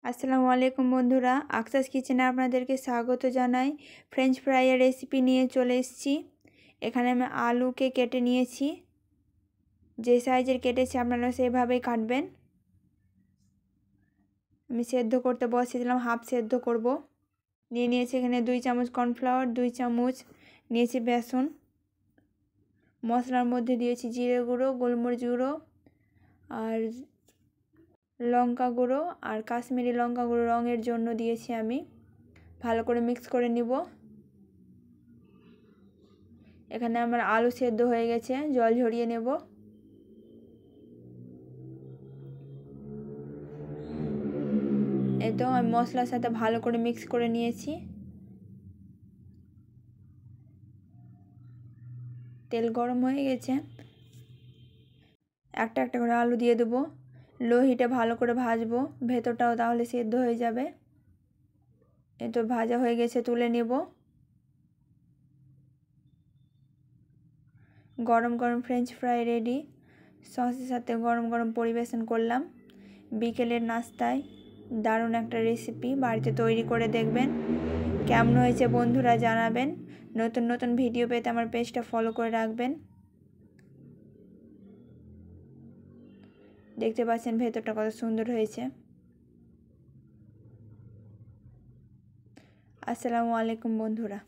আসসালামু আলাইকুম বন্ধুরা, আকসাস কিচেনে আপনাদেরকে স্বাগত জানাই। ফ্রেঞ্চ ফ্রাইয়ের রেসিপি নিয়ে চলে এসেছি। এখানে আমি আলুকে কেটে নিয়েছি। যে সাইজের কেটেছি আপনারা সেইভাবেই কাটবেন। আমি সেদ্ধ করতে বসিয়ে দিলাম, হাফ সেদ্ধ করব। নিয়েছি এখানে 2 চামচ কর্নফ্লাওয়ার, 2 চামচ নিয়েছি বেসন। মশলার মধ্যে দিয়েছি জিরে গুঁড়ো, গোলমরিচ গুঁড়ো আর লঙ্কা গুঁড়ো আর কাশ্মীরি লঙ্কা গুঁড়ো রঙের জন্য দিয়েছি আমি। ভালো করে মিক্স করে নিব। এখানে আমার আলু সেদ্ধ হয়ে গেছে, জল ঝরিয়ে নেব। এই তো আমি মশলার সাথে ভালো করে মিক্স করে নিয়েছি। তেল গরম হয়ে গেছে, একটা একটা করে আলু দিয়ে দেবো। লো হিটে ভালো করে ভাজবো, ভেতরটাও তাহলে সেদ্ধ হয়ে যাবে। এই তো ভাজা হয়ে গেছে, তুলে নেব। গরম গরম ফ্রেঞ্চ ফ্রাই রেডি। সসের সাথে গরম গরম পরিবেশন করলাম। বিকেলের নাস্তায় দারুণ একটা রেসিপি, বাড়িতে তৈরি করে দেখবেন। কেমন হয়েছে বন্ধুরা জানাবেন। নতুন নতুন ভিডিও পেতে আমার পেজটা ফলো করে রাখবেন। দেখতে পাচ্ছেন ভেতরটা কত সুন্দর হয়েছে। আসসালামু আলাইকুম বন্ধুরা।